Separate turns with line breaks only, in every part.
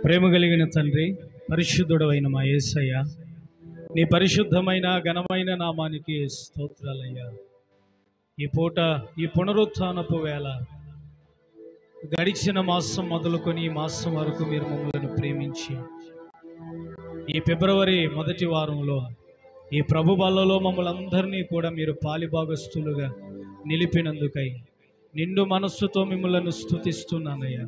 ప్రేమ కలిగిన తండ్రి, పరిశుద్ధుడవైన మా యేసయ్య, నీ పరిశుద్ధమైన ఘనమైన నామానికి స్తోత్రాలయ్యా. ఈ పూట ఈ పునరుత్థానపు వేళ గడిచిన మాసం మొదలుకొని ఈ మాసం వరకు మీరు మమ్మల్ని ప్రేమించి ఈ ఫిబ్రవరి మొదటి వారంలో ఈ ప్రభు బల్లలో మమ్మల్ని అందరినీ కూడా మీరు పాలిభాగస్తులుగా నిలిపినందుకై నిండు మనస్సుతో మిమ్మల్ని స్తుతిస్తున్నానయ్యా.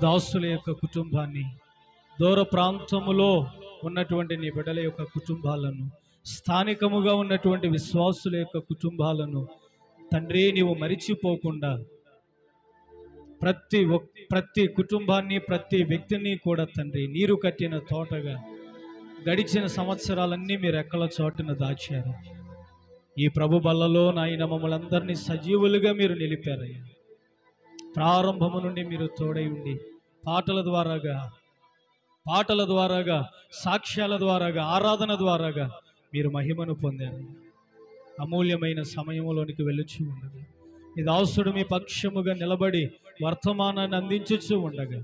దాసుల యొక్క కుటుంబాన్ని, దూర ప్రాంతములో ఉన్నటువంటి నీ బిడ్డల యొక్క కుటుంబాలను, స్థానికముగా ఉన్నటువంటి విశ్వాసుల యొక్క కుటుంబాలను తండ్రి నీవు మరిచిపోకుండా ప్రతి కుటుంబాన్ని, ప్రతి వ్యక్తిని కూడా తండ్రి నీరు కట్టిన తోటగా గడిచిన సంవత్సరాలన్నీ మీరు ఎక్కల చోటున దాచారు. ఈ ప్రభు బల్లలో నాయన మమ్మల్ని అందరినీ సజీవులుగా మీరు నిలిపారయ్యా. ప్రారంభము నుండి మీరు తోడై ఉండి పాటల ద్వారాగా సాక్ష్యాల ద్వారాగా ఆరాధన ద్వారాగా మీరు మహిమను పొందారు. అమూల్యమైన సమయంలోనికి వెళ్ళుచూ ఉండగా మీ దాసుడు మీ పక్షముగా నిలబడి వర్తమానాన్ని అందించుచూ ఉండగా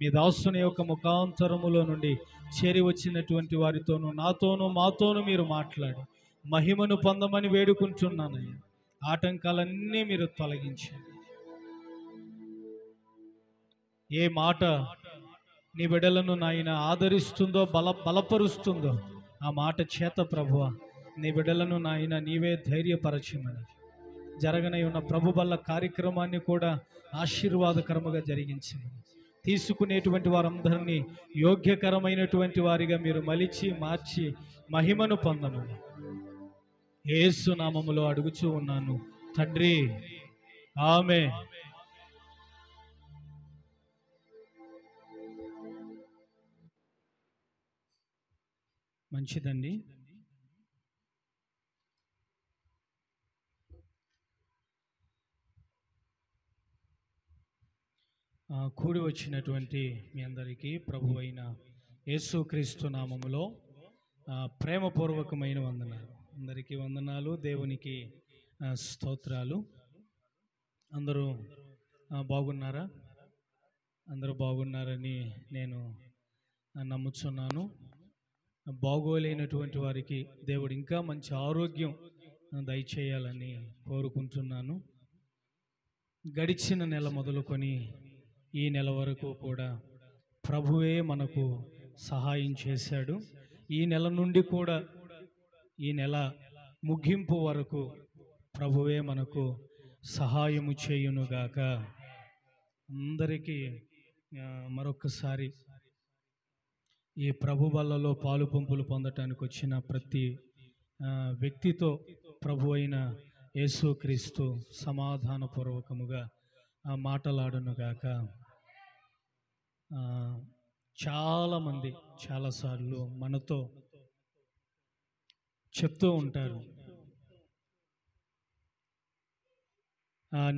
మీ దాసుని యొక్క ముఖాంతరములో నుండి చేరి వచ్చినటువంటి వారితోనూ నాతోనూ మాతోనూ మీరు మాట్లాడి మహిమను పొందమని వేడుకుంటున్నానయ్యా. ఆటంకాలన్నీ మీరు తొలగించండి. ఏ మాట నీ బిడ్డలను నాయన ఆదరిస్తుందో బలపరుస్తుందో ఆ మాట చేత ప్రభువా నీ బిడ్డలను నాయన నీవే ధైర్యపరచమని, జరగనై ఉన్న ప్రభు బల్ల కార్యక్రమాన్ని కూడా ఆశీర్వాదకరముగా జరిగించమని, తీసుకునేటువంటి వారందరినీ యోగ్యకరమైనటువంటి వారిగా మీరు మలిచి మార్చి మహిమను పొందమని యేసు నామములో అడుగుచూ ఉన్నాను తండ్రి, ఆమేన్. మంచిదండి. కూడి వచ్చినటువంటి మీ అందరికీ ప్రభు అయిన యేసుక్రీస్తు నామములో ప్రేమపూర్వకమైన వందనాలు. అందరికీ వందనాలు, దేవునికి స్తోత్రాలు. అందరూ బాగున్నారా? అందరూ బాగున్నారని నేను నమ్ముచున్నాను. బాగోలేనటువంటి వారికి దేవుడు ఇంకా మంచి ఆరోగ్యం దయచేయాలని కోరుకుంటున్నాను. గడిచిన నెల మొదలుకొని ఈ నెల వరకు కూడా ప్రభువే మనకు సహాయం చేశాడు. ఈ నెల నుండి కూడా ఈ నెల ముగింపు వరకు ప్రభువే మనకు సహాయము చేయునుగాక. అందరికీ మరొకసారి ఈ ప్రభు బల్లలో పాలు పంపులు పొందటానికి వచ్చిన ప్రతి వ్యక్తితో ప్రభు అయిన యేసుక్రీస్తు సమాధానపూర్వకముగా మాట్లాడునుగాక. చాలామంది చాలాసార్లు మనతో చెప్తూ ఉంటారు,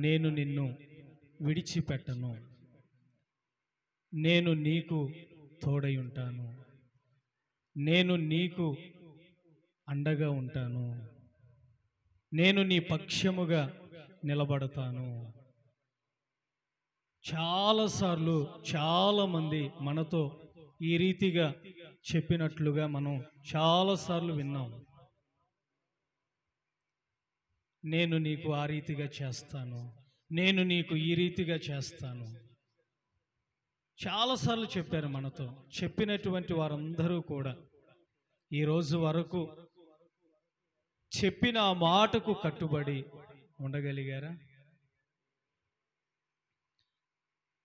నేను నిన్ను విడిచిపెట్టను, నేను నీకు తోడై ఉంటాను, నేను నీకు అండగా ఉంటాను, నేను నీ పక్షముగా నిలబడతాను. చాలాసార్లు చాలామంది మనతో ఈ రీతిగా చెప్పినట్లుగా మనం చాలాసార్లు విన్నాం. నేను నీకు ఆ రీతిగా చేస్తాను, నేను నీకు ఈ రీతిగా చేస్తాను. చాలాసార్లు చెప్పారు మనతో. చెప్పినటువంటి వారందరూ కూడా ఈరోజు వరకు చెప్పిన ఆ మాటకు కట్టుబడి ఉండగలిగారా?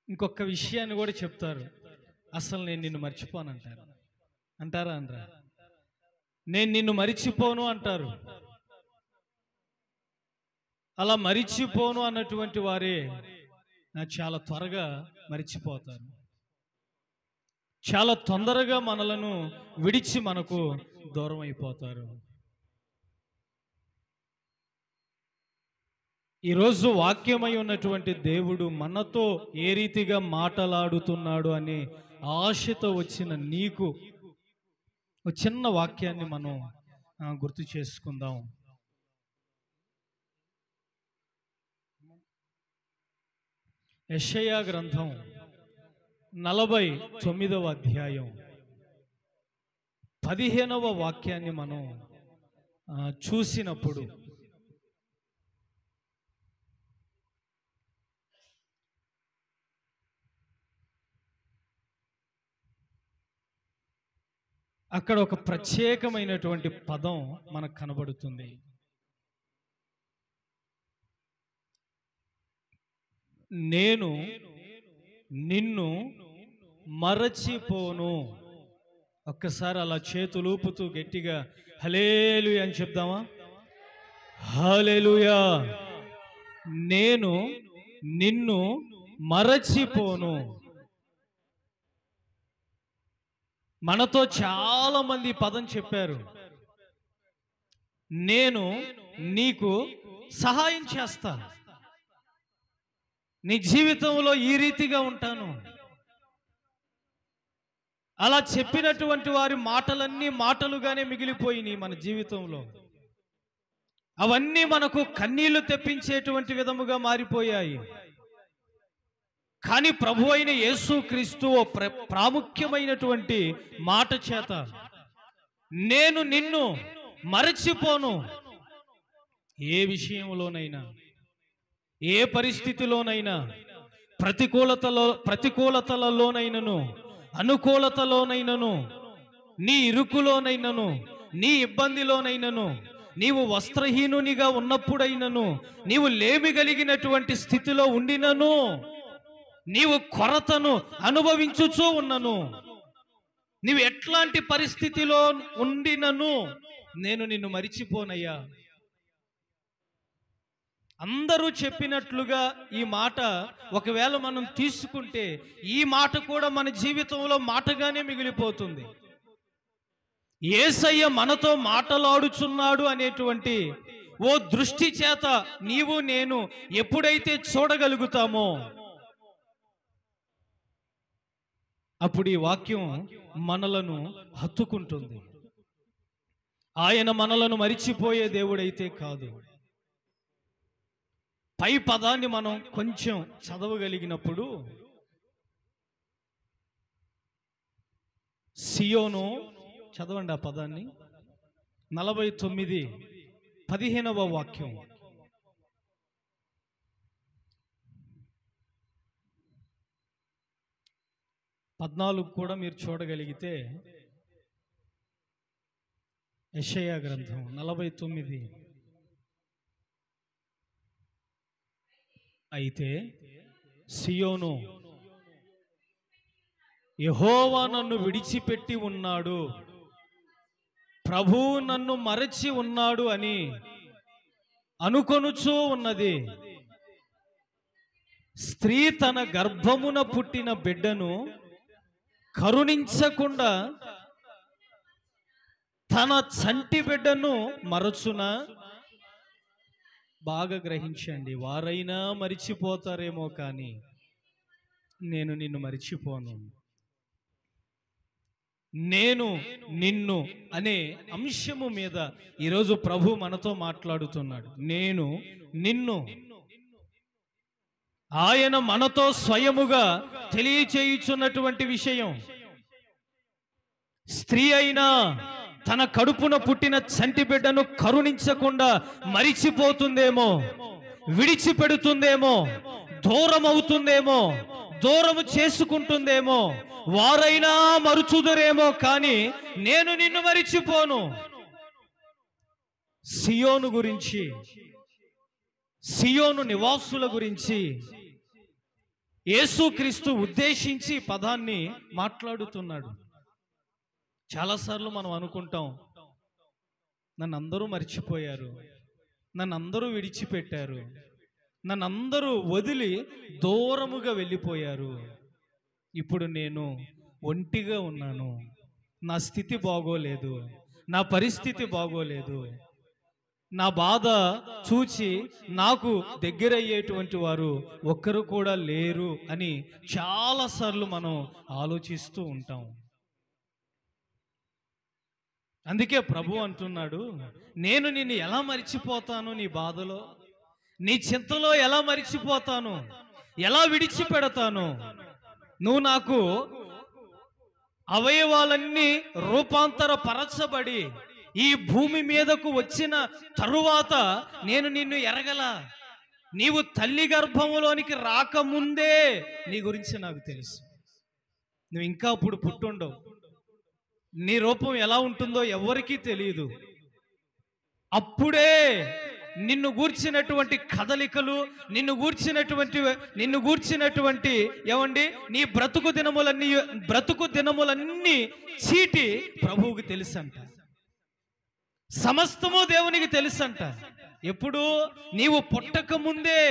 ఇంకొక విషయాన్ని కూడా చెప్తారు, అసలు నేను నిన్ను మర్చిపోను అంటారు. అంటారా? అనరా? నేను నిన్ను మరిచిపోను అంటారు. అలా మరిచిపోను అన్నటువంటి వారే చాలా త్వరగా మరిచిపోతారు. చాలా తొందరగా మనలను విడిచి మనకు దూరం అయిపోతారు. ఈరోజు వాక్యమై ఉన్నటువంటి దేవుడు మనతో ఏ రీతిగా మాట్లాడుతున్నాడు అనే ఆశతో వచ్చిన నీకు ఒక చిన్న వాక్యాన్ని మనం గుర్తు చేసుకుందాం. యెషయా గ్రంథం 49వ అధ్యాయం 15వ వాక్యాన్ని మనం చూసినప్పుడు అక్కడ ఒక ప్రత్యేకమైనటువంటి పదం మనకు కనబడుతుంది. నేను నిన్ను మరచిపోను. ఒక్కసారి అలా చేతులు ఊపుతూ గట్టిగా హల్లెలూయా అని చెప్దామా? హల్లెలూయా. నేను నిన్ను మరచిపోను. మనతో చాలా మంది పదం చెప్పారు, నేను నీకు సహాయం చేస్తాను, నీ జీవితంలో ఈ రీతిగా ఉంటాను. అలా చెప్పినటువంటి వారి మాటలన్నీ మాటలుగానే మిగిలిపోయినాయి మన జీవితంలో. అవన్నీ మనకు కన్నీళ్లు తెప్పించేటువంటి విధముగా మారిపోయాయి. కానీ ప్రభు అయిన యేసుక్రీస్తు ప్రాముఖ్యమైనటువంటి మాట చేత నేను నిన్ను మరచిపోను. ఏ విషయంలోనైనా, ఏ పరిస్థితిలోనైనా, ప్రతికూలతలలోనైనను, అనుకూలతలోనైనను, నీ ఇరుకులోనైనను, నీ ఇబ్బందిలోనైనను, నీవు వస్త్రహీనునిగా ఉన్నప్పుడైనను, నీవు లేమి కలిగినటువంటి స్థితిలో ఉండినను, నీవు కొరతను అనుభవించుచూ ఉన్నను, నీవు ఎట్లాంటి పరిస్థితిలో ఉండినను నేను నిన్ను మరిచిపోనయ్యా. అందరూ చెప్పినట్లుగా ఈ మాట ఒకవేళ మనం తీసుకుంటే ఈ మాట కూడా మన జీవితంలో మాటగానే మిగిలిపోతుంది. యేసయ్య మనతో మాటలాడుచున్నాడు అనేటువంటి ఓ దృష్టి చేత నీవు నేను ఎప్పుడైతే చూడగలుగుతామో అప్పుడు ఈ వాక్యం మనలను హత్తుకుంటుంది. ఆయన మనలను మరిచిపోయే దేవుడైతే కాదు. పై పదాన్ని మనం కొంచెం చదవగలిగినప్పుడు సియోను, చదవండి ఆ పదాన్ని, 49:15వ వాక్యం. పద్నాలుగు కూడా మీరు చూడగలిగితే యెషయా గ్రంథం 49. అయితే సియోను, యెహోవా నన్ను విడిచిపెట్టి ఉన్నాడు, ప్రభువు నన్ను మరచి ఉన్నాడు అని అనుకొనుచూ ఉన్నది. స్త్రీ తన గర్భమున పుట్టిన బిడ్డను కరుణించకుండా తన చంటి బిడ్డను మరచునా? బాగా గ్రహించండి. వారైనా మరిచిపోతారేమో కానీ నేను నిన్ను మరిచిపోను. నేను నిన్ను అనే అంశము మీద ఈరోజు ప్రభు మనతో మాట్లాడుతున్నాడు. నేను నిన్ను. ఆయన మనతో స్వయముగా తెలియచేయుచున్నటువంటి విషయం. స్త్రీ అయినా తన కడుపున పుట్టిన చంటి బిడ్డను కరుణించకుండా మరిచిపోతుందేమో, విడిచిపెడుతుందేమో, దూరం అవుతుందేమో, దూరము చేసుకుంటుందేమో, వారైనా మరుచుదురేమో కానీ నేను నిన్ను మరిచిపోను. సియోను గురించి, సియోను నివాసుల గురించి యేసుక్రీస్తు ఉద్దేశించి పదాన్ని మాట్లాడుతున్నాడు. చాలాసార్లు మనం అనుకుంటాం, నన్ను అందరూ మర్చిపోయారు, నన్ను అందరూ విడిచిపెట్టారు, నన్ను అందరూ వదిలి దూరముగా వెళ్ళిపోయారు, ఇప్పుడు నేను ఒంటిగా ఉన్నాను, నా స్థితి బాగోలేదు, నా పరిస్థితి బాగోలేదు, నా బాధ చూచి నాకు దగ్గరయ్యేటువంటి వారు ఒక్కరు కూడా లేరు అని చాలాసార్లు మనం ఆలోచిస్తూ ఉంటాం. అందుకే ప్రభు అంటున్నాడు, నేను నిన్ను ఎలా మరిచిపోతాను? నీ బాధలో, నీ చింతలో ఎలా మరిచిపోతాను? ఎలా విడిచిపెడతాను? నువ్వు నాకు అవయవాలన్నీ రూపాంతరపరచబడి ఈ భూమి మీదకు వచ్చిన తరువాత నేను నిన్ను ఎరగల. నీవు తల్లి గర్భంలోనికి రాకముందే నీ గురించి నాకు తెలుసు. నువ్వు ఇంకా అప్పుడు పుట్టుండవు. నీ రూపం ఎలా ఉంటుందో ఎవరికీ తెలియదు. అప్పుడే నిన్ను గూర్చినటువంటి కదలికలు, నిన్ను గూర్చినటువంటి ఏమండి నీ బ్రతుకు దినములన్నీ చీటి ప్రభువుకి తెలుసంట. సమస్తము దేవునికి తెలుసంట. ఎప్పుడు? నీవు పుట్టక ముందే.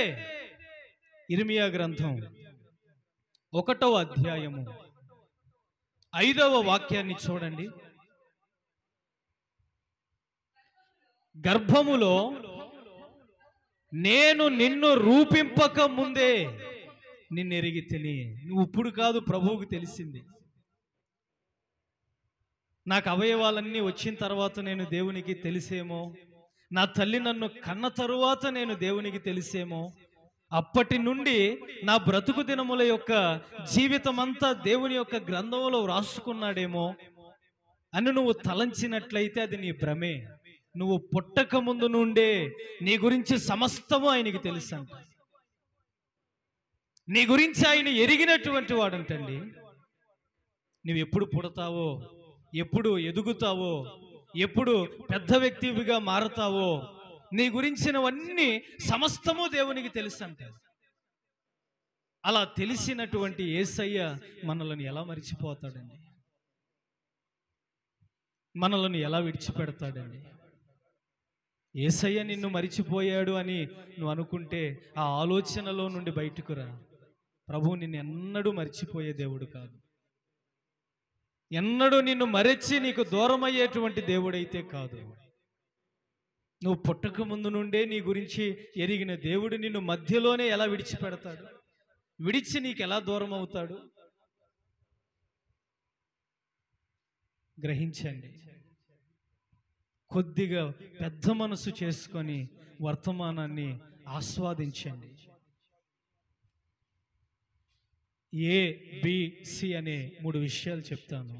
ఇర్మియా గ్రంథం 1వ అధ్యాయము 5వ వాక్యాన్ని చూడండి. గర్భములో నేను నిన్ను రూపింపక ముందే నిన్ను ఎరిగి తిని. నువ్వు ఇప్పుడు కాదు, ప్రభువుకు తెలిసింది. నాకు అవయవాలన్నీ వచ్చిన తర్వాత నేను దేవునికి తెలిసేమో, నా తల్లి నన్ను కన్న తరువాత నేను దేవునికి తెలిసేమో, అప్పటి నుండి నా బ్రతుకు దినముల యొక్క జీవితం అంతా దేవుని యొక్క గ్రంథంలో రాసుకున్నాడేమో అని నువ్వు తలంచినట్లయితే అది నీ భ్రమే. నువ్వు పుట్టక ముందు నుండే నీ గురించి సమస్తము ఆయనకి తెలుసంట. నీ గురించి ఆయన ఎరిగినటువంటి వాడంటండి. నువ్వు ఎప్పుడు పుడతావో, ఎప్పుడు ఎదుగుతావో, ఎప్పుడు పెద్ద వ్యక్తివిగా మారుతావో, నీ గురించినవన్నీ సమస్తము దేవునికి తెలుసంట. అలా తెలిసినటువంటి యేసయ్య మనల్ని ఎలా మరిచిపోతాడండి? మనల్ని ఎలా విడిచిపెడతాడండి? యేసయ్య నిన్ను మరిచిపోయాడు అని నువ్వు అనుకుంటే ఆ ఆలోచనలో నుండి బయటకు రా. ప్రభువు నిన్ను ఎన్నడూ మరిచిపోయే దేవుడు కాదు. ఎన్నడూ నిన్ను మరచి నీకు దూరం అయ్యేటువంటి దేవుడైతే కాదు. నువ్వు పుట్టక ముందు నుండే నీ గురించి ఎరిగిన దేవుడు నిన్ను మధ్యలోనే ఎలా విడిచిపెడతాడు? విడిచి నీకు ఎలా దూరం అవుతాడు? గ్రహించండి. కొద్దిగా పెద్ద మనసు చేసుకొని వర్తమానాన్ని ఆస్వాదించండి. ABC అనే 3 విషయాలు చెప్తాను.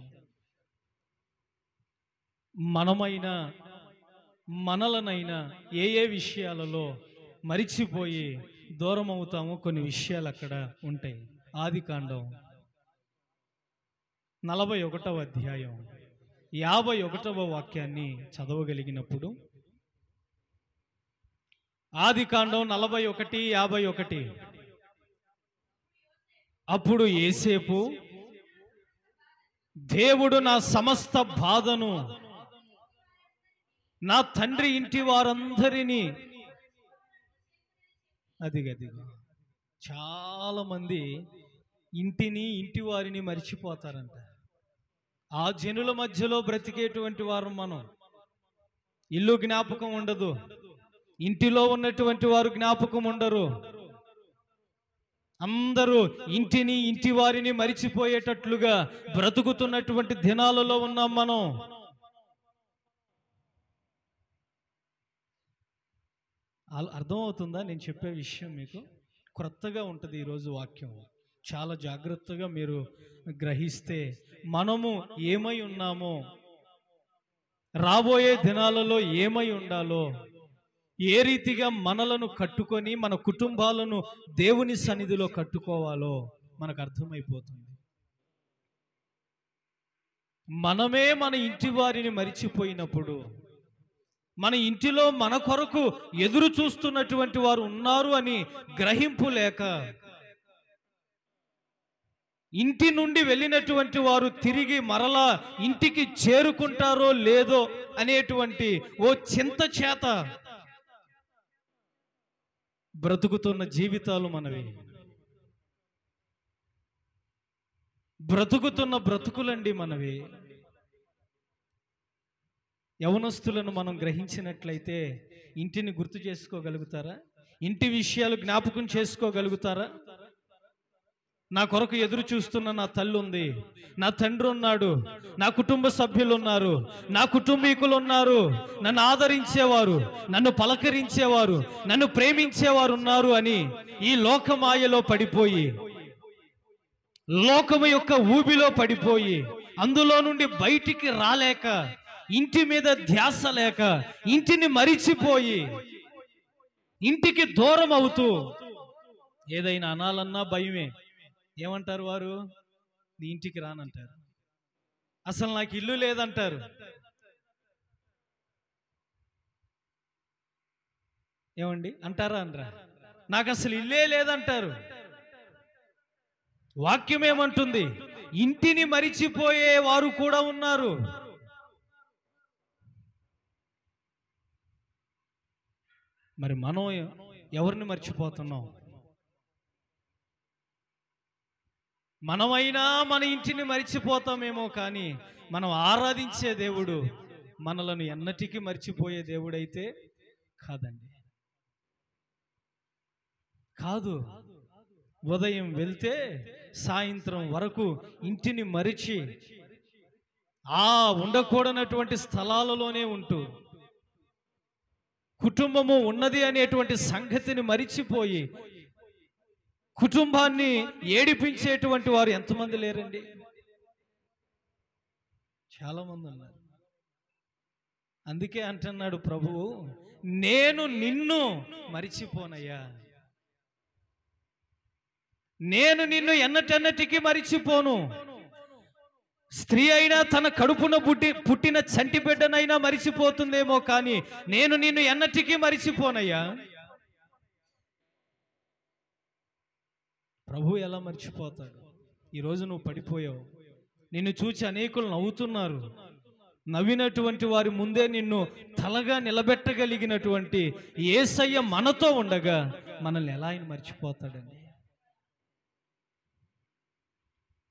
మనమైనా మనలనైనా ఏ విషయాలలో మరిచిపోయి దూరం అవుతామో కొన్ని విషయాలు అక్కడ ఉంటాయి. ఆదికాండం 41వ అధ్యాయం 51వ వాక్యాన్ని చదవగలిగినప్పుడు, ఆదికాండం 41:51, అప్పుడు యోసేపు, దేవుడు నా సమస్త బాధను నా తండ్రి ఇంటి వారందరినీ, అదిగో చాలా మంది ఇంటిని ఇంటి వారిని మర్చిపోతారంట. ఆ జనుల మధ్యలో బ్రతికేటువంటి వారు మనం. ఇల్లు జ్ఞాపకం ఉండదు, ఇంటిలో ఉన్నటువంటి వారు జ్ఞాపకం ఉండరు. అందరూ ఇంటిని ఇంటి వారిని మరిచిపోయేటట్లుగా బ్రతుకుతున్నటువంటి దినాలలో ఉన్నాం మనం. అర్థమవుతుందా నేను చెప్పే విషయం? మీకు క్రొత్తగా ఉంటుంది ఈరోజు వాక్యం. చాలా జాగ్రత్తగా మీరు గ్రహిస్తే మనము ఏమై ఉన్నామో, రాబోయే దినాలలో ఏమై ఉండాలో, ఏ రీతిగా మనలను కట్టుకొని మన కుటుంబాలను దేవుని సన్నిధిలో కట్టుకోవాలో మనకు అర్థమైపోతుంది. మనమే మన ఇంటి వారిని మరిచిపోయినప్పుడు, మన ఇంటిలో మన కొరకు ఎదురు చూస్తున్నటువంటి వారు ఉన్నారు అని గ్రహింపు లేక, ఇంటి నుండి వెళ్ళినటువంటి వారు తిరిగి మరలా ఇంటికి చేరుకుంటారో లేదో అనేటువంటి ఓ చింత చేత బ్రతుకుతున్న జీవితాలు మనవి. బ్రతుకుతున్న బ్రతుకులండి మనవి. యవనస్తులను మనం గ్రహించినట్లయితే ఇంటిని గుర్తు చేసుకోగలుగుతారా? ఇంటి విషయాలు జ్ఞాపకం చేసుకోగలుగుతారా? నా కొరకు ఎదురు చూస్తున్న నా తల్లి ఉంది, నా తండ్రి ఉన్నాడు, నా కుటుంబ సభ్యులు ఉన్నారు, నా కుటుంబీకులు ఉన్నారు, నన్ను ఆదరించేవారు, నన్ను పలకరించేవారు, నన్ను ప్రేమించేవారు ఉన్నారు అని ఈ లోకమాయలో పడిపోయి లోకము యొక్క ఊబిలో పడిపోయి అందులో నుండి బయటికి రాలేక, ఇంటి మీద ధ్యాస లేక, ఇంటిని మరిచిపోయి ఇంటికి దూరం అవుతూ ఏదైనా అనాలన్నా భయమే. ఏమంటారు వారు? నీ ఇంటికి రానంటారు. అసలు నాకు ఇల్లు లేదంటారు. ఏమండి అంటారా? అనరా? నాకు అసలు ఇల్లే లేదంటారు. వాక్యం ఏమంటుంది? ఇంటిని మరిచిపోయే వారు కూడా ఉన్నారు. మరి మనం ఎవరిని మర్చిపోతున్నాం? మనమైనా మన ఇంటిని మరిచిపోతామేమో, కానీ మనం ఆరాధించే దేవుడు మనలను ఎన్నటికీ మర్చిపోయే దేవుడైతే కాదండి. కాదు. ఉదయం వెళ్తే సాయంత్రం వరకు ఇంటిని మరిచి ఉండకూడనటువంటి స్థలాలలోనే ఉంటూ కుటుంబము ఉన్నది అనేటువంటి సంగతిని మరిచిపోయి కుటుంబాన్ని ఏడిపించేటువంటి వారు ఎంతమంది లేరండి? చాలా మంది ఉన్నారు. అందుకే అంటున్నాడు ప్రభువు, నేను నిన్ను మరిచిపోనయ్యా, నేను నిన్ను ఎన్నటెన్నటికి మరిచిపోను. స్త్రీ అయినా తన కడుపున పుట్టిన చంటి బిడ్డనైనా మరిచిపోతుందేమో, కానీ నేను నిన్ను ఎన్నటికీ మరిచిపోనయ్యా. ప్రభు ఎలా మర్చిపోతాడు? ఈరోజు నువ్వు పడిపోయావు, నిన్ను చూచి అనేకులు నవ్వుతున్నారు. నవ్వినటువంటి వారి ముందే నిన్ను తలగా నిలబెట్టగలిగినటువంటి యేసయ్య మనతో ఉండగా మనల్ని ఎలా ఆయన మర్చిపోతాడండి?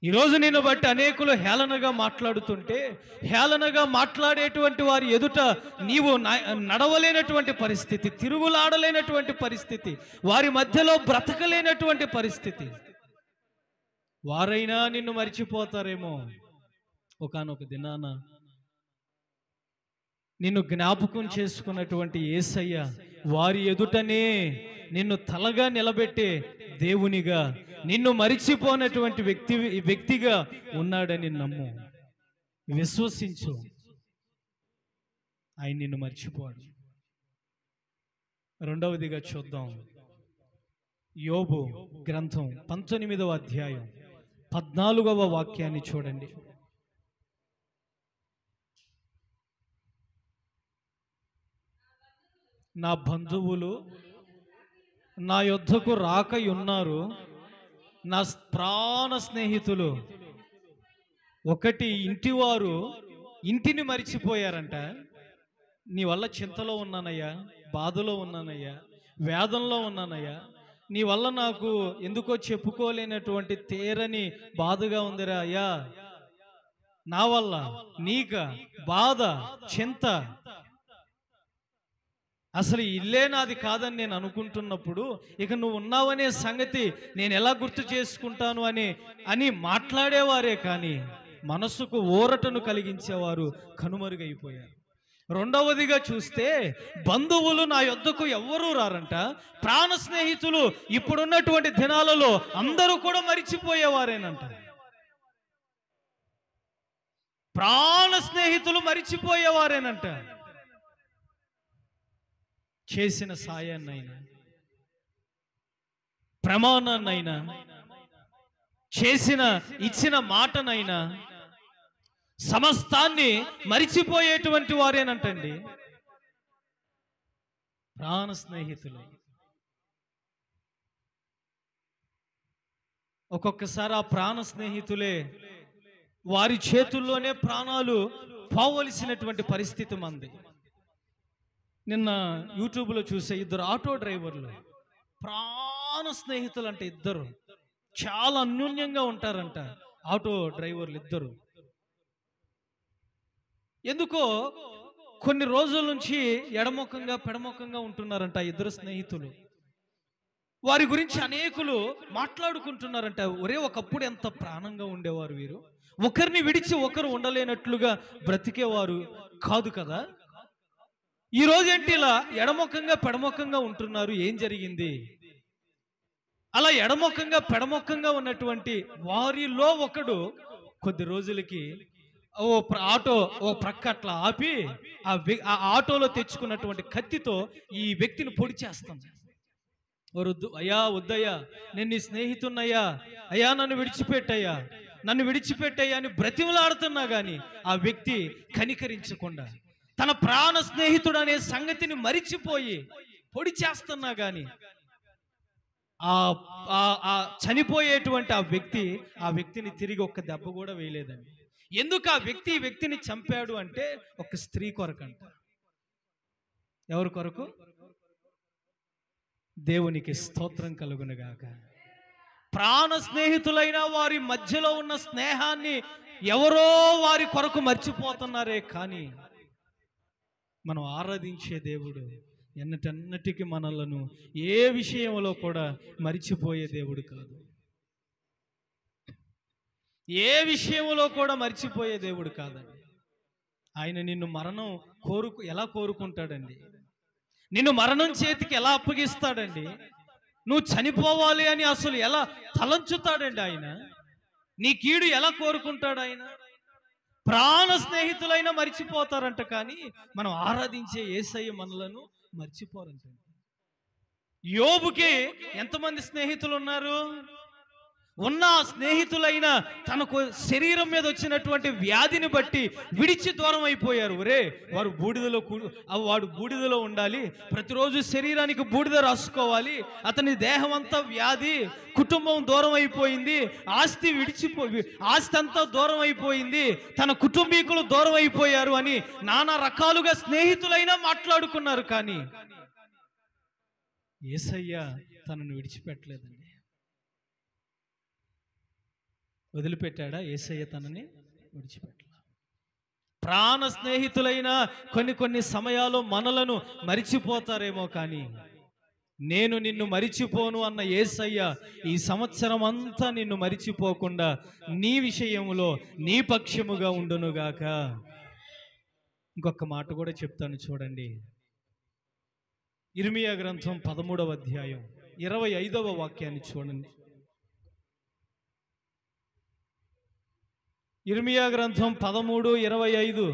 ఈరోజు నిన్ను బట్టి అనేకులు హేళనగా మాట్లాడుతుంటే, హేళనగా మాట్లాడేటువంటి వారి ఎదుట నీవు నడవలేనటువంటి పరిస్థితి, తిరుగులాడలేనటువంటి పరిస్థితి, వారి మధ్యలో బ్రతకలేనటువంటి పరిస్థితి. వారైనా నిన్ను మరిచిపోతారేమో. ఒకానొక దినాన నిన్ను జ్ఞాపకం చేసుకున్నటువంటి యేసయ్య వారి ఎదుటనే నిన్ను తలగా నిలబెట్టే దేవునిగా, నిన్ను మరిచిపోనటువంటి వ్యక్తిగా ఉన్నాడని నమ్ము, విశ్వసించు. ఆయన నిన్ను మర్చిపోడు. రెండవదిగా చూద్దాం, యోబు గ్రంథం 19వ అధ్యాయం 14వ వాక్యాన్ని చూడండి. నా బంధువులు నా యొద్దకు రాకయున్నారు, నా ప్రాణ స్నేహితులు. ఒకటి, ఇంటివారు ఇంటిని మరిచిపోయారంట. నీ వల్ల చింతలో ఉన్నానయ్యా, బాధలో ఉన్నానయ్యా, వేదనలో ఉన్నానయ్యా, నీ వల్ల నాకు ఎందుకో చెప్పుకోలేనటువంటి తీరని బాధగా ఉందిరా అయ్యా, నా వల్ల నీక బాధ, చింత, అసలు ఇల్లే నాది కాదని నేను అనుకుంటున్నప్పుడు ఇక నువ్వు ఉన్నావనే సంగతి నేను ఎలా గుర్తు చేసుకుంటాను అని మాట్లాడేవారే, కానీ మనసుకు ఊరటను కలిగించేవారు కనుమరుగైపోయారు. రెండవదిగా చూస్తే, బంధువులు నా యొద్దకు ఎవ్వరూ రారంట. ప్రాణ స్నేహితులు ఇప్పుడున్నటువంటి దినాలలో అందరూ కూడా మరిచిపోయేవారేనంట. ప్రాణ స్నేహితులు మరిచిపోయేవారేనంట. చేసిన సాయాన్నైనా, ప్రమాణాన్నైనా, ఇచ్చిన మాటనైనా, సమస్తాన్ని మరిచిపోయేటువంటి వారేనంటండి ప్రాణ స్నేహితులు. ఒక్కొక్కసారి ఆ ప్రాణ స్నేహితులే వారి చేతుల్లోనే ప్రాణాలు పోవలసినటువంటి పరిస్థితి మంది. నిన్న యూట్యూబ్లో చూసే ఇద్దరు ఆటో డ్రైవర్లు, ప్రాణ స్నేహితులు అంటే ఇద్దరు, చాలా అన్యోన్యంగా ఉంటారంట ఆటో డ్రైవర్లు ఇద్దరు. ఎందుకో కొన్ని రోజుల నుంచి ఎడముఖంగా పెడముఖంగా ఉంటున్నారంట ఇద్దరు స్నేహితులు. వారి గురించి అనేకులు మాట్లాడుకుంటున్నారంట. ఒరే, ఒకప్పుడు ఎంత ప్రాణంగా ఉండేవారు వీరు, ఒకరిని విడిచి ఒకరు ఉండలేనట్లుగా బ్రతికేవారు కాదు కదా, ఈ రోజేంటి ఇలా ఎడముఖంగా పెడముఖంగా ఉంటున్నారు, ఏం జరిగింది? అలా ఎడముఖంగా పెడముఖంగా ఉన్నటువంటి వారిలో ఒకడు కొద్ది రోజులకి ఆటో ఓ ప్రక్క అట్లా ఆపి ఆ ఆటోలో తెచ్చుకున్నటువంటి కత్తితో ఈ వ్యక్తిని పొడి చేస్తాను. వద్దు అయ్యా, వద్దయ్యా, నేను నీ స్నేహితున్నయ్యా, అయ్యా నన్ను విడిచిపెట్టయ్యా, నన్ను విడిచిపెట్టయ్యా అని బ్రతిమలాడుతున్నా గాని ఆ వ్యక్తి కనికరించకుండా తన ప్రాణ స్నేహితుడు అనే సంగతిని మరిచిపోయి పొడి చేస్తున్నా గాని ఆ చనిపోయేటువంటి ఆ వ్యక్తిని తిరిగి ఒక్క దెబ్బ కూడా వేయలేదండి. ఎందుకు ఆ వ్యక్తిని చంపాడు అంటే ఒక స్త్రీ కొరకంట. ఎవరి కొరకు? దేవునికి స్తోత్రం కలుగునుగాక. ప్రాణ స్నేహితులైన వారి మధ్యలో ఉన్న స్నేహాన్ని ఎవరో వారి కొరకు మర్చిపోతున్నారే కానీ మనం ఆరాధించే దేవుడు ఎన్నటన్నటికి మనలను ఏ విషయంలో కూడా మరిచిపోయే దేవుడు కాదు. ఏ విషయంలో కూడా మర్చిపోయే దేవుడు కాదండి. ఆయన నిన్ను మరణం ఎలా కోరుకుంటాడండి? నిన్ను మరణం చేతికి ఎలా అప్పగిస్తాడండి? నువ్వు చనిపోవాలి అని అసలు ఎలా తలంచుతాడండి ఆయన? నీ కీడు ఎలా కోరుకుంటాడు ఆయన? ప్రాణ స్నేహితులైనా మర్చిపోతారంట కానీ మనం ఆరాధించే యేసయ్య మనలను మర్చిపోరంట. యోబుకి ఎంతమంది స్నేహితులు ఉన్నారు? ఉన్న స్నేహితులైన తనకు శరీరం మీద వచ్చినటువంటి వ్యాధిని బట్టి విడిచి దూరం అయిపోయారు. వాడు బూడిదలో ఉండాలి, ప్రతిరోజు శరీరానికి బూడిద రాసుకోవాలి, అతని దేహం అంతా వ్యాధి, కుటుంబం దూరం అయిపోయింది, ఆస్తి అంతా దూరం అయిపోయింది, తన కుటుంబీకులు దూరం అయిపోయారు అని నానా రకాలుగా స్నేహితులైనా మాట్లాడుకున్నారు. కానీ యేసయ్య తనను విడిచిపెట్టలేదండి. వదిలిపెట్టాడా? యేసయ్య తనని విడిచిపెట్టలేదు. ప్రాణ స్నేహితులైన కొన్ని సమయాల్లో మనలను మరిచిపోతారేమో కానీ నేను నిన్ను మరిచిపోను అన్న యేసయ్య ఈ సంవత్సరం అంతా నిన్ను మరిచిపోకుండా నీ విషయంలో నీ పక్షముగా ఉండునుగాక. ఇంకొక మాట కూడా చెప్తాను చూడండి. ఇర్మియా గ్రంథం 13వ అధ్యాయం 25వ వాక్యాన్ని చూడండి. ఇర్మియా గ్రంథం 13:25.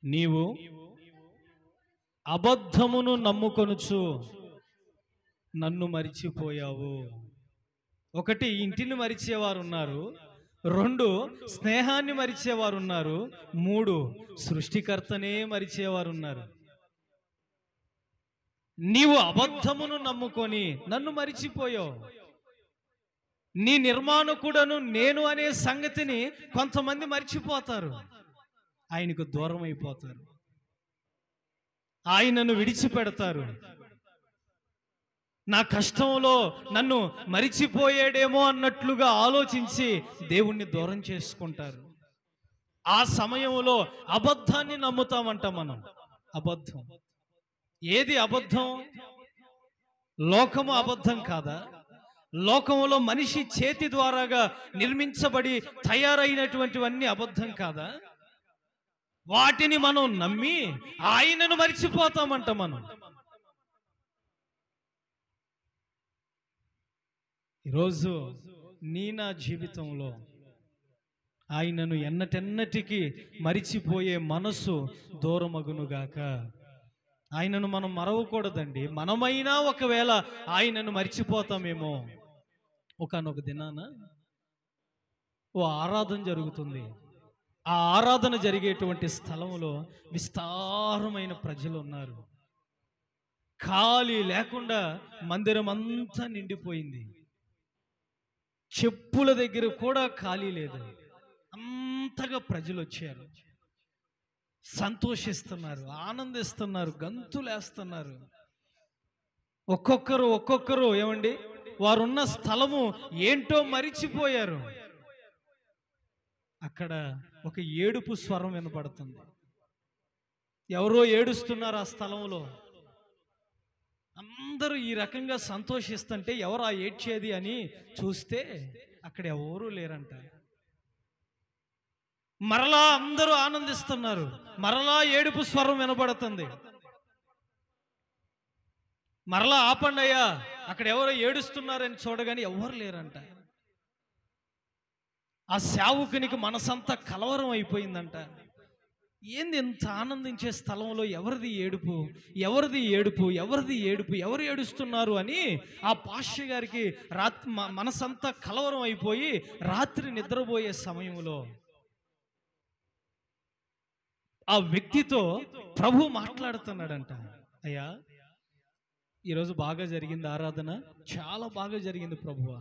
నీవు అబద్ధమును నమ్ముకొనుచు నన్ను మరిచిపోయావు. ఒకటి, ఇంటిని మరిచేవారు ఉన్నారు. 2, స్నేహాన్ని మరిచేవారు ఉన్నారు. 3, సృష్టికర్తనే మరిచేవారు ఉన్నారు. నీవు అబద్ధమును నమ్ముకొని నన్ను మరిచిపోయావు. నీ నిర్మాణకుడను నేను అనే సంగతిని కొంతమంది మరిచిపోతారు, ఆయనకు దూరం అయిపోతారు, ఆయనను విడిచిపెడతారు. నా కష్టంలో నన్ను మరిచిపోయాడేమో అన్నట్లుగా ఆలోచించి దేవుణ్ణి దూరం చేసుకుంటారు. ఆ సమయంలో అబద్ధాన్ని నమ్ముతామంట మనం. అబద్ధం ఏది? అబద్ధం. లోకము అబద్ధం కాదా? లోకములో మనిషి చేతి ద్వారాగా నిర్మించబడి తయారైనటువంటివన్నీ అబద్ధం కాదా? వాటిని మనం నమ్మి ఆయనను మరిచిపోతామంట మనం. ఈరోజు నా జీవితంలో ఆయనను ఎన్నటెన్నటికి మరిచిపోయే మనసు దూరమగునుగాక. ఆయనను మనం మరవకూడదండి. మనమైనా ఒకవేళ ఆయనను మరిచిపోతామేమో. ఒకానొక దినాన ఓ ఆరాధన జరుగుతుంది. ఆ ఆరాధన జరిగేటువంటి స్థలంలో విస్తారమైన ప్రజలు ఉన్నారు. ఖాళీ లేకుండా మందిరం అంతా నిండిపోయింది. చెప్పుల దగ్గర కూడా ఖాళీ లేదు. అంతగా ప్రజలు వచ్చారు, సంతోషిస్తున్నారు, ఆనందిస్తున్నారు, గంతులేస్తున్నారు. ఒక్కొక్కరు ఏమండి, వారున్న స్థలము ఏంటో మరిచిపోయారు. అక్కడ ఒక ఏడుపు స్వరం వినపడుతుంది. ఎవరో ఏడుస్తున్నారు ఆ స్థలంలో. అందరూ ఈ రకంగా సంతోషిస్తుంటే ఎవరు ఆ ఏడ్చేది అని చూస్తే అక్కడ ఎవరూ లేరంట. మరలా అందరూ ఆనందిస్తున్నారు, మరలా ఏడుపు స్వరం వినబడుతుంది. మరలా ఆపండి అయ్యా, అక్కడ ఎవరో ఏడుస్తున్నారని చూడగానే ఎవరు లేరంట. ఆ సేవకునికి మనసంతా కలవరం అయిపోయిందంట. ఏంది ఇంత ఆనందించే స్థలంలో ఎవరిది ఏడుపు, ఎవరిది ఏడుపు, ఎవరిది ఏడుపు, ఎవరు ఏడుస్తున్నారు అని ఆ పాస్టర్ గారికి మనసంతా కలవరం అయిపోయి రాత్రి నిద్రపోయే సమయంలో ఆ వ్యక్తితో ప్రభు మాట్లాడుతున్నాడంట. అయ్యా, ఈరోజు బాగా జరిగింది ఆరాధన, చాలా బాగా జరిగింది ప్రభువా,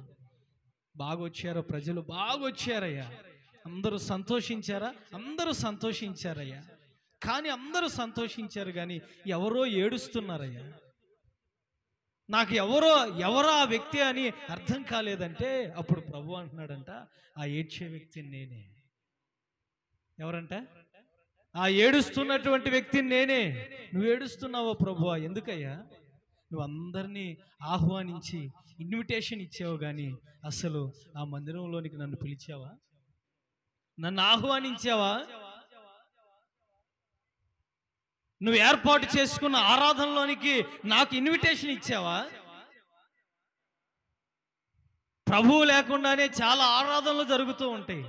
బాగా వచ్చారు ప్రజలు, బాగా వచ్చారయ్యా, అందరూ సంతోషించారా? అందరూ సంతోషించారయ్యా. కానీ అందరూ సంతోషించారు, కానీ ఎవరో ఏడుస్తున్నారయ్యా. నాకు ఎవరో ఆ వ్యక్తి అని అర్థం కాలేదంటే అప్పుడు ప్రభు అంటున్నాడంట, ఆ ఏడ్చే వ్యక్తిని నేనే. ఎవరంట? ఆ ఏడుస్తున్నటువంటి వ్యక్తిని నేనే. నువ్వు ఏడుస్తున్నావో ప్రభువా, ఎందుకయ్యా? నువ్వు అందరినీ ఆహ్వానించి ఇన్విటేషన్ ఇచ్చావు, కానీ అసలు ఆ మందిరంలోనికి నన్ను పిలిచావా? నన్ను ఆహ్వానించావా? నువ్వు ఏర్పాటు చేసుకున్న ఆరాధనలోనికి నాకు ఇన్విటేషన్ ఇచ్చావా? ప్రభువు లేకుండానే చాలా ఆరాధనలు జరుగుతూ ఉంటాయి.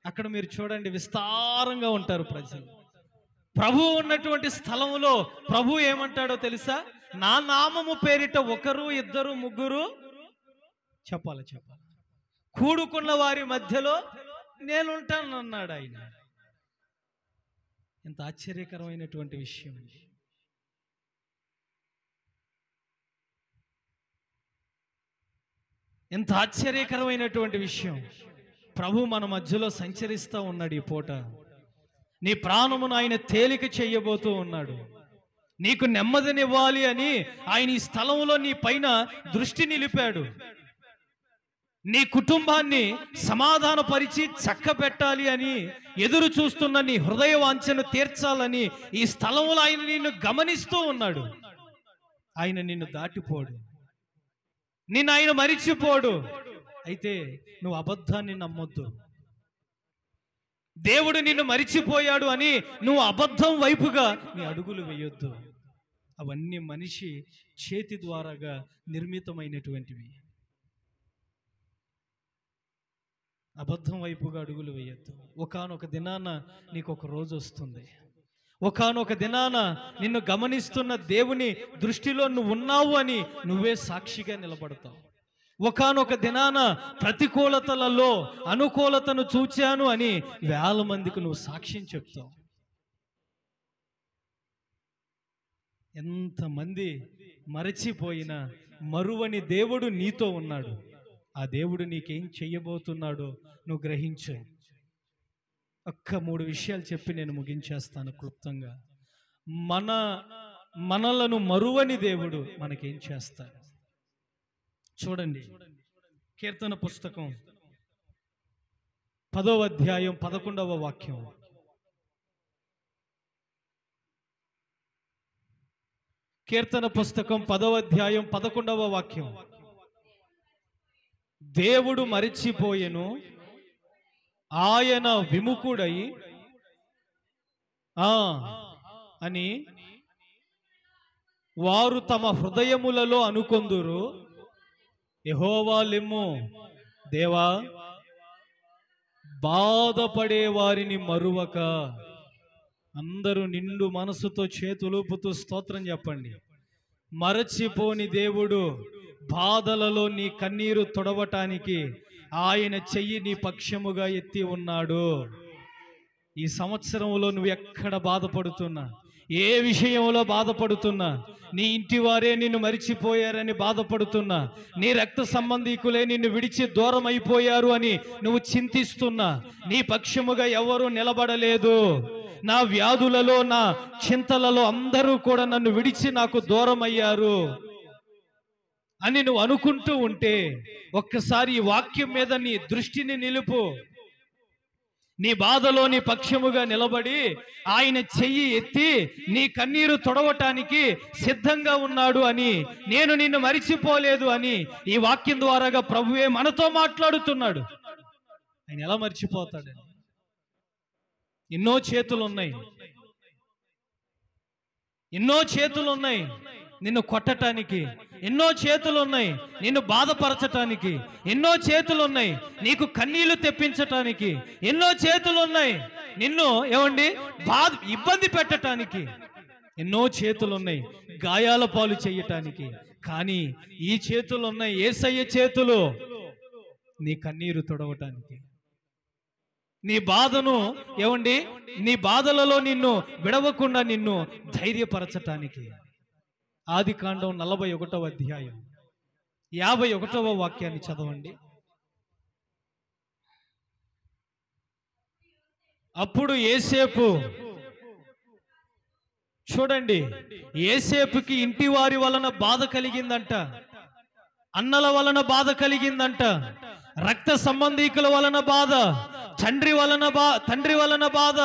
అక్కడ మీరు చూడండి, విస్తారంగా ఉంటారు ప్రజలు. ప్రభువు ఉన్నటువంటి స్థలంలో ప్రభు ఏమంటాడో తెలుసా? నా నామము పేరిట ఒకరు, ఇద్దరు, ముగ్గురు చెప్పాలి కూడుకున్న వారి మధ్యలో నేనుంటానన్నాడు ఆయన. ఎంత ఆశ్చర్యకరమైనటువంటి విషయం. ఎంత ఆశ్చర్యకరమైనటువంటి విషయం. ప్రభు మన మధ్యలో సంచరిస్తూ ఉన్నాడు. ఈ పూట నీ ప్రాణమును ఆయన తేలిక చేయబోతూ ఉన్నాడు. నీకు నెమ్మదినివ్వాలి అని ఆయన ఈ స్థలంలో నీ పైన దృష్టి నిలిపాడు. నీ కుటుంబాన్ని సమాధానపరిచి చక్కబెట్టాలి అని ఎదురు చూస్తున్న నీ హృదయ వాంఛను తీర్చాలని ఈ స్థలంలో ఆయన నిన్ను గమనిస్తూ ఉన్నాడు. ఆయన నిన్ను దాటిపోడు, నిన్ను ఆయన మరిచిపోడు. అయితే నువ్వు అబద్ధాన్ని నమ్మొద్దు. దేవుడు నిన్ను మరిచిపోయాడు అని నువ్వు అబద్ధం వైపుగా నీ అడుగులు వేయొద్దు. అవన్నీ మనిషి చేతి ద్వారాగా నిర్మితమైనటువంటివి. అబద్ధం వైపుగా అడుగులు వేయొద్దు. ఒకానొక దినాన నీకు ఒక రోజు వస్తుంది. ఒకానొక దినాన నిన్ను గమనిస్తున్న దేవుని దృష్టిలో నువ్వు ఉన్నావు అని నువ్వే సాక్షిగా నిలబడతావు. ఒకానొక దినాన ప్రతికూలతలలో అనుకూలతను చూచాను అని వేల మందికి నువ్వు సాక్ష్యం చెప్తావు. ఎంతమంది మరచిపోయినా మరువని దేవుడు నీతో ఉన్నాడు. ఆ దేవుడు నీకేం చెయ్యబోతున్నాడో నువ్వు గ్రహించు. ఒక్క 3 విషయాలు చెప్పి నేను ముగించేస్తాను క్లుప్తంగా. మనలను మరువని దేవుడు మనకేం చేస్తాడు చూడండి. కీర్తన పుస్తకం 10వ అధ్యాయం 11వ వాక్యం. కీర్తన పుస్తకం 10వ అధ్యాయం 11వ వాక్యం. దేవుడు మరిచిపోయెను, ఆయన విముఖుడై అని వారు తమ హృదయములలో అనుకొందురు. యెహోవా లెమ్ము, దేవా బాధపడే వారిని మరువక. అందరూ నిండు మనసుతో చేతులుపుతూ స్తోత్రం చెప్పండి. మరచిపోని దేవుడు బాధలలో నీ కన్నీరు తొడవటానికి ఆయన చెయ్యి నీ పక్షముగా ఎత్తి ఉన్నాడు. ఈ సంవత్సరంలో నువ్వు ఎక్కడ బాధపడుతున్నా, ఏ విషయంలో బాధపడుతున్నా, నీ ఇంటి వారే నిన్ను మరిచిపోయారని బాధపడుతున్నా, నీ రక్త సంబంధీకులే నిన్ను విడిచి దూరం అయిపోయారు అని నువ్వు చింతిస్తున్నా, నీ పక్షముగా ఎవరు నిలబడలేదు. నా వ్యాధులలో, నా చింతలలో అందరూ కూడా నన్ను విడిచి నాకు దూరం అయ్యారు అని నువ్వు అనుకుంటూ ఉంటే ఒక్కసారి ఈ వాక్యం మీద నీ దృష్టిని నిలుపు. నీ బాధలో నీ పక్షముగా నిలబడి ఆయన చెయ్యి ఎత్తి నీ కన్నీరు తొడవటానికి సిద్ధంగా ఉన్నాడు అని, నేను నిన్ను మరిచిపోలేదు అని ఈ వాక్యం ద్వారాగా ప్రభువే మనతో మాట్లాడుతున్నాడు. ఆయన ఎలా మర్చిపోతాడని? ఎన్నో చేతులు ఉన్నాయి, నిన్ను కొట్టటానికి ఎన్నో చేతులు ఉన్నాయి, నిన్ను బాధపరచటానికి ఎన్నో చేతులు ఉన్నాయి, నీకు కన్నీళ్లు తెప్పించటానికి ఎన్నో చేతులు ఉన్నాయి, నిన్ను ఇబ్బంది పెట్టటానికి ఎన్నో చేతులు ఉన్నాయి, గాయాల పాలు చేయటానికి. కానీ ఈ చేతులు ఉన్నాయి, యేసయ్య చేతులు, నీ కన్నీరు తుడవటానికి, నీ బాధను నీ బాధలలో నిన్ను విడవకుండా నిన్ను ధైర్యపరచటానికి. ఆదికాండం 41వ అధ్యాయం 51వ వాక్యాన్ని చదవండి. అప్పుడు యేసేపు, చూడండి, యేసేపుకి ఇంటి వారి వలన బాధ కలిగిందంట, అన్నల వలన బాధ కలిగిందంట, రక్త సంబంధీకుల వలన బాధ, తండ్రి వలన బాధ,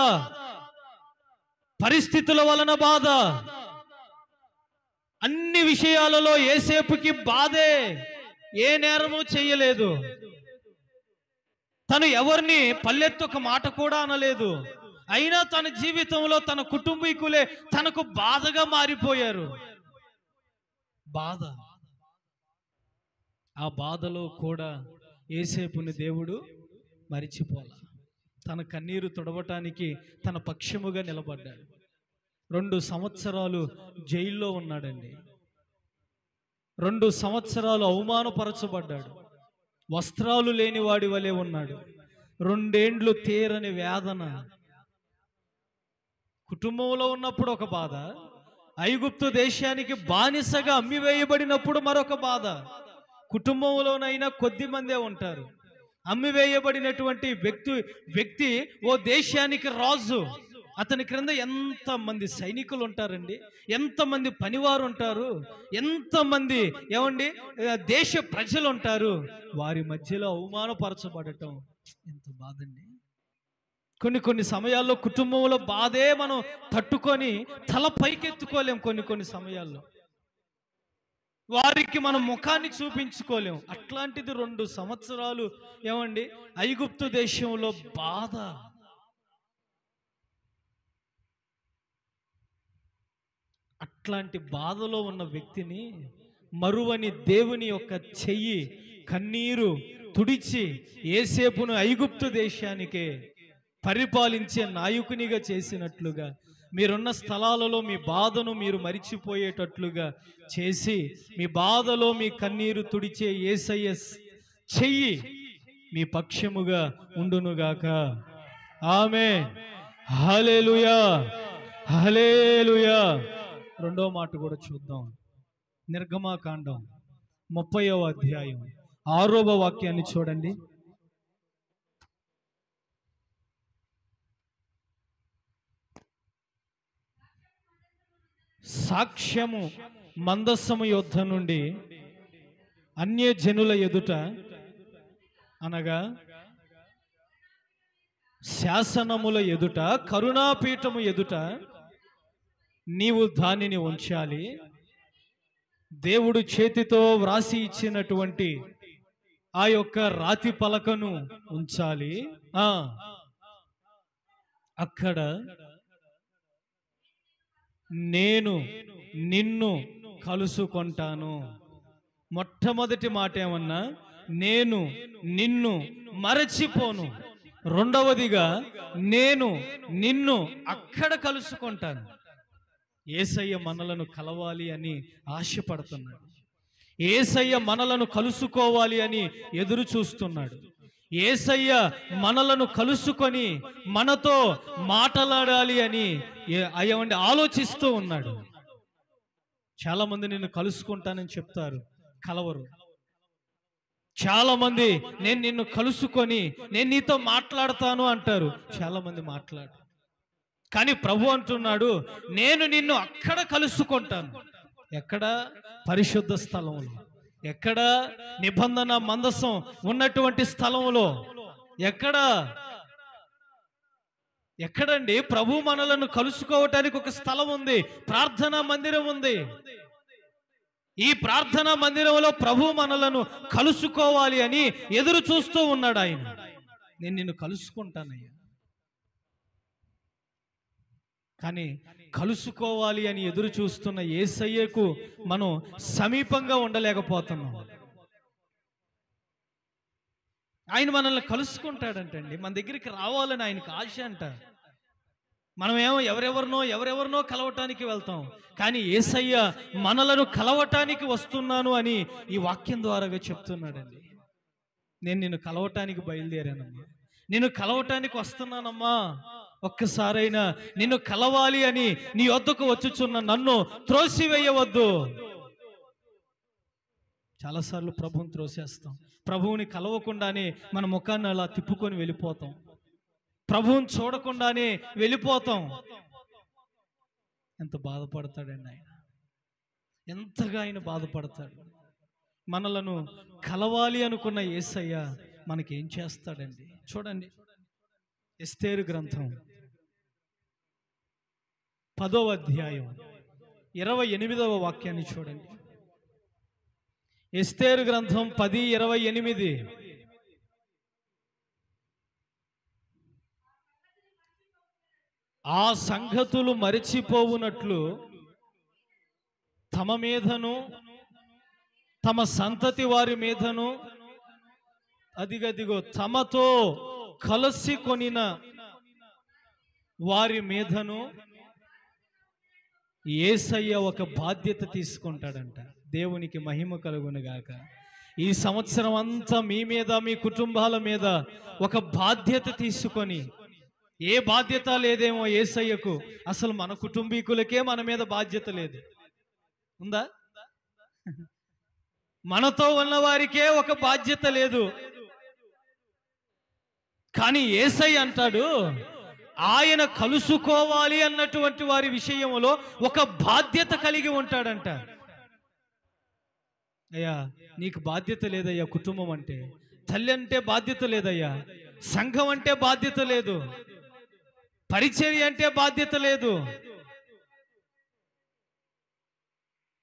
పరిస్థితుల వలన బాధ, అన్ని విషయాలలో యేసేపుకి బాధే. ఏ నేరము చేయలేదు, తను ఎవరిని పల్లెత్తు ఒక మాట కూడా అనలేదు. అయినా తన జీవితంలో తన కుటుంబీకులే తనకు బాధగా మారిపోయారు. బాధ, ఆ బాధలో కూడా యేసేపుని దేవుడు మరిచిపోలా. తన కన్నీరు తుడవటానికి తన పక్షముగా నిలబడ్డాడు. 2 సంవత్సరాలు జైల్లో ఉన్నాడండి. 2 సంవత్సరాలు అవమానపరచబడ్డాడు. వస్త్రాలు లేని వాడి వలె ఉన్నాడు. 2 ఏండ్లు తీరని వేదన. కుటుంబంలో ఉన్నప్పుడు ఒక బాధ, ఐగుప్తు దేశానికి బానిసగా అమ్మివేయబడినప్పుడు మరొక బాధ. కుటుంబంలోనైనా కొద్ది మందే ఉంటారు. అమ్మివేయబడినటువంటి వ్యక్తి ఓ దేశానికి రాజు. అతని క్రింద ఎంతమంది సైనికులు ఉంటారండి, ఎంతమంది పనివారు ఉంటారు, ఎంతమంది దేశ ప్రజలు ఉంటారు. వారి మధ్యలో అవమానపరచబడటం ఎంత బాధండి. కొన్ని సమయాల్లో కుటుంబంలో బాధే మనం తట్టుకొని తల పైకెత్తుకోలేం. కొన్ని సమయాల్లో వారికి మనం ముఖాన్ని చూపించుకోలేం. అట్లాంటిది 2 సంవత్సరాలు ఐగుప్తు దేశంలో బాధ. అట్లాంటి బాధలో ఉన్న వ్యక్తిని మరువని దేవుని యొక్క చెయ్యి కన్నీరు తుడిచి యేసేపును ఐగుప్తు దేశానికే పరిపాలించే నాయకునిగా చేసినట్లుగా, మీరున్న స్థలాలలో మీ బాధను మీరు మరిచిపోయేటట్లుగా చేసి, మీ బాధలో మీ కన్నీరు తుడిచే యేసయ్య చెయ్యి మీ పక్షముగా ఉండునుగాక. ఆమేన్. హల్లెలూయా, హల్లెలూయా. 2వ మాట కూడా చూద్దాం. నిర్గమాకాండం 30వ అధ్యాయం 6వ వాక్యాన్ని చూడండి. సాక్ష్యము మందస్సము యొద్ద నుండి అన్యజనుల ఎదుట, అనగా శాసనముల ఎదుట, కరుణాపీఠము ఎదుట నీవు దానిని ఉంచాలి. దేవుడు చేతితో వ్రాసి ఇచ్చినటువంటి ఆ యొక్క రాతి పలకను ఉంచాలి. అక్కడ నేను నిన్ను కలుసుకుంటాను. మొట్టమొదటి మాట ఏమన్నా, నేను నిన్ను మరచిపోను. రెండవదిగా, నేను నిన్ను అక్కడ కలుసుకుంటాను. యేసయ్య మనలను కలవాలి అని ఆశపడుతున్నాడు. యేసయ్య మనలను కలుసుకోవాలి అని ఎదురు చూస్తున్నాడు. యేసయ్య మనలను కలుసుకొని మనతో మాట్లాడాలి అని ఆలోచిస్తూ ఉన్నాడు. చాలా మంది నిన్ను కలుసుకుంటానని చెప్తారు, కలవరు. చాలా మంది నేను నిన్ను కలుసుకొని నేను నీతో మాట్లాడతాను అంటారు, చాలా మంది మాట్లాడు. కానీ ప్రభు అంటున్నాడు, నేను నిన్ను అక్కడ కలుసుకుంటాను. ఎక్కడ? పరిశుద్ధ స్థలంలో. ఎక్కడ? నిబంధన మందసం ఉన్నటువంటి స్థలంలో. ఎక్కడండి? ప్రభు మనలను కలుసుకోవటానికి ఒక స్థలం ఉంది, ప్రార్థనా మందిరం ఉంది. ఈ ప్రార్థనా మందిరంలో ప్రభు మనలను కలుసుకోవాలి అని ఎదురు చూస్తూ ఉన్నాడు ఆయన. నేను నిన్ను కలుసుకుంటానయ్యా. కానీ కలుసుకోవాలి అని ఎదురు చూస్తున్న యేసయ్యకు మనం సమీపంగా ఉండలేకపోతున్నాం. ఆయన మనల్ని కలుసుకుంటాడంటండి, మన దగ్గరికి రావాలని ఆయనకు ఆశ అంట. మనమేమో ఎవరెవరినో కలవటానికి వెళ్తాం, కానీ యేసయ్య మనలను కలవటానికి వస్తున్నాను అని ఈ వాక్యం ద్వారాగా చెప్తున్నాడండి. నేను నిన్ను కలవటానికి బయలుదేరానమ్మా, నిన్ను కలవటానికి వస్తున్నానమ్మా, ఒక్కసారైనా నిన్ను కలవాలి అని నీ వద్దకు వచ్చుచున్న నన్ను త్రోసివేయవద్దు. చాలాసార్లు ప్రభువుని త్రోసేస్తాం, ప్రభువుని కలవకుండానే మన ముఖాన్ని అలా తిప్పుకొని వెళ్ళిపోతాం, ప్రభువుని చూడకుండానే వెళ్ళిపోతాం. ఎంత బాధపడతాడండి ఆయన, ఎంతగా ఆయన బాధపడతాడు. మనలను కలవాలి అనుకున్న యేసయ్య మనకేం చేస్తాడండి. చూడండి, ఎస్తేరు గ్రంథం 10వ అధ్యాయం 28వ వాక్యాన్ని చూడండి. ఎస్తేరు గ్రంథం 10:28. ఆ సంగతులు మరిచిపోవునట్లు తమ మీదను తమ సంతతి వారి మీదను అదిగదిగో తమతో కలిసి కొనిన వారి మీదను యేసయ్య ఒక బాధ్యత తీసుకుంటాడంట. దేవునికి మహిమ కలుగునుగాక. ఈ సంవత్సరం అంతా మీ మీద, మీ కుటుంబాల మీద ఒక బాధ్యత తీసుకొని, ఏ బాధ్యత లేదేమో యేసయ్యకు, అసలు మన కుటుంబీకులకే మన మీద బాధ్యత లేదు, ఉందా? మనతో ఉన్న వారికే ఒక బాధ్యత లేదు. కానీ యేసయ్య అంటాడు, ఆయన కలుసుకోవాలి అన్నటువంటి వారి విషయంలో ఒక బాధ్యత కలిగి ఉంటాడంట. అయ్యా, నీకు బాధ్యత లేదయ్యా, కుటుంబం అంటే, తల్లి అంటే బాధ్యత లేదయ్యా, సంఘం అంటే బాధ్యత లేదు, పరిచర్య అంటే బాధ్యత లేదు.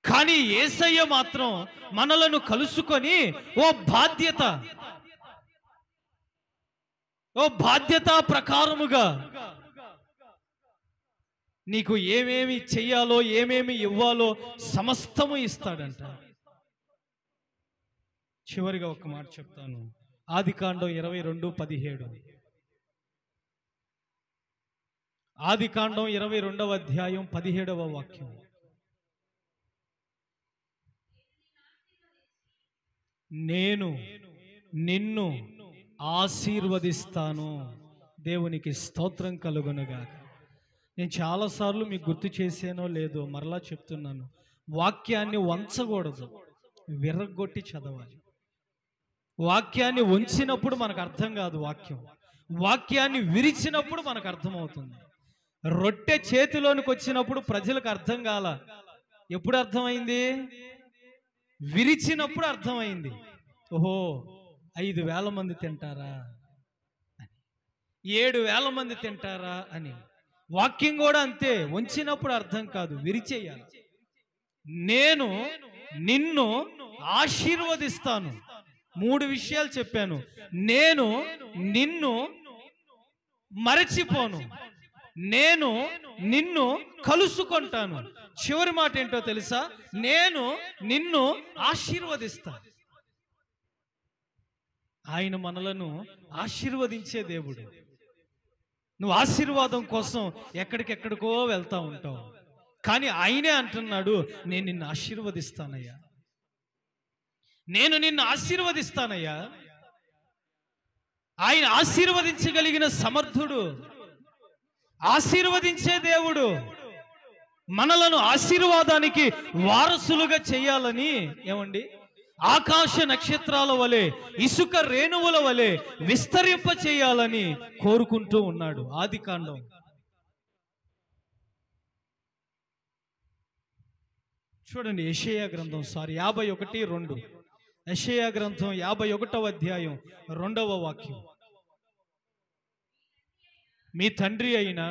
కానీ యేసయ్య మాత్రం మనలను కలుసుకొని ఓ బాధ్యత ప్రకారముగా నీకు ఏమేమి చెయ్యాలో, ఏమేమి ఇవ్వాలో సమస్తము ఇస్తాడంట. చివరిగా ఒక మాట చెప్తాను. ఆదికాండం 22:17. ఆదికాండం 22వ అధ్యాయం 17వ వాక్యం. నేను నిన్ను ఆశీర్వదిస్తాను. దేవునికి స్తోత్రం కలుగునుగాక. నేను చాలాసార్లు మీకు గుర్తు చేసానో లేదో మరలా చెప్తున్నాను, వాక్యాన్ని వంచకూడదు, విర్రగొట్టి చదవాలి. వాక్యాన్ని ఉంచినప్పుడు మనకు అర్థం కాదు, వాక్యాన్ని విరిచినప్పుడు మనకు అర్థమవుతుంది. రొట్టె చేతిలోనికి వచ్చినప్పుడు ప్రజలకు అర్థం కాల, ఎప్పుడు అర్థమైంది? విరిచినప్పుడు అర్థమైంది. ఓహో, 5,000 మంది తింటారా, 7,000 మంది తింటారా అని. వాక్యం కూడా అంతే, ఉంచినప్పుడు అర్థం కాదు, విరిచేయాలి. నేను నిన్ను ఆశీర్వదిస్తాను. 3 విషయాలు చెప్పాను. నేను నిన్ను మరచిపోను, నేను నిన్ను కలుసుకుంటాను. చివరి మాట ఏంటో తెలుసా? నేను నిన్ను ఆశీర్వదిస్తాను. ఆయన మనలను ఆశీర్వదించే దేవుడు. నువ్వు ఆశీర్వాదం కోసం ఎక్కడికెక్కడికో వెళ్తా ఉంటావు, కానీ ఆయనే అంటున్నాడు, నేను నిన్ను ఆశీర్వదిస్తానయ్యా, నేను నిన్ను ఆశీర్వదిస్తానయ్యా. ఆయన ఆశీర్వదించగలిగిన సమర్థుడు, ఆశీర్వదించే దేవుడు. మనలను ఆశీర్వాదానికి వారసులుగా చేయాలని, ఏమండి, ఆకాశ నక్షత్రాల వలె, ఇసుక రేణువుల వలె విస్తరింప చేయాలని కోరుకుంటూ ఉన్నాడు. ఆదికాండం చూడండి, యెషయా గ్రంథం 51:2. యెషయా గ్రంథం 51వ అధ్యాయం 2వ వాక్యం. మీ తండ్రి అయిన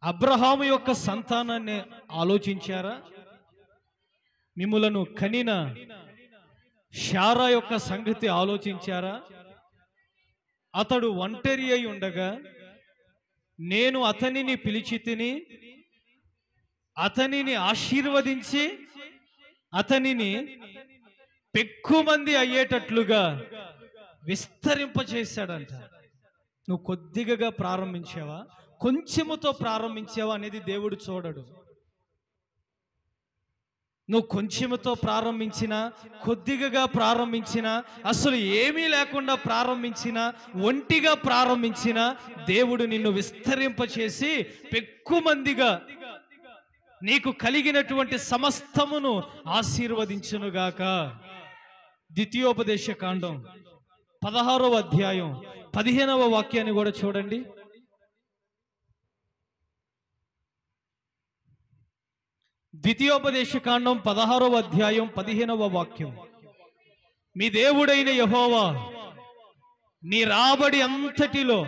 అబ్రహాము యొక్క సంతానాన్ని ఆలోచించారా? మిమ్ములను కనిన శారా యొక్క సంగతి ఆలోచించారా? అతడు ఒంటరి అయి ఉండగా నేను అతనిని పిలిచి తిని అతనిని ఆశీర్వదించి అతనిని పెక్కుమంది అయ్యేటట్లుగా విస్తరింపచేశాడంట. నువ్వు కొద్దిగా ప్రారంభించావా, కొంచెముతో ప్రారంభించావా అనేది దేవుడు చూడడు. నువ్వు కొంచెముతో ప్రారంభించినా, కొద్దిగా ప్రారంభించినా, అసలు ఏమీ లేకుండా ప్రారంభించినా, ఒంటిగా ప్రారంభించినా దేవుడు నిన్ను విస్తరింపచేసి పెక్కుమందిగా నీకు కలిగినటువంటి సమస్తమును ఆశీర్వదించునుగాక. ద్వితీయోపదేశ కాండం 16వ అధ్యాయం 15వ వాక్యాన్ని కూడా చూడండి. ద్వితీయోపదేశ కాండం 16వ అధ్యాయం 15వ వాక్యం. మీ దేవుడైన యెహోవా నీ రాబడి అంతటిలో,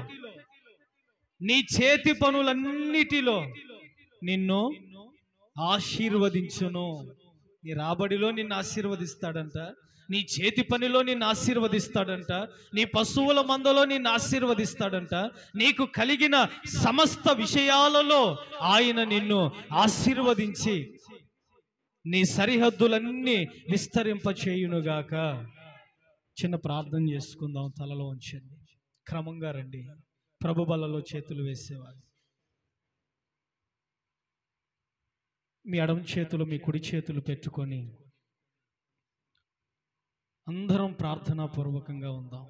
నీ చేతి పనులన్నిటిలో నిన్ను ఆశీర్వదించును. నీ రాబడిలో నిన్ను ఆశీర్వదిస్తాడంట, నీ చేతి పనిలో నిన్ను ఆశీర్వదిస్తాడంట, నీ పశువుల మందలో నిన్ను ఆశీర్వదిస్తాడంట, నీకు కలిగిన సమస్త విషయాలలో ఆయన నిన్ను ఆశీర్వదించి నీ సరిహద్దులన్నీ విస్తరింపచేయునుగాక. చిన్న ప్రార్థన చేసుకుందాం. తలలో ఉంచండి, క్రమంగా రండి. ప్రభు బలలో చేతులు వేసేవారు మీ ఎడమ చేతులు మీ కుడి చేతులు పెట్టుకొని అందరం ప్రార్థనాపూర్వకంగా ఉందాం.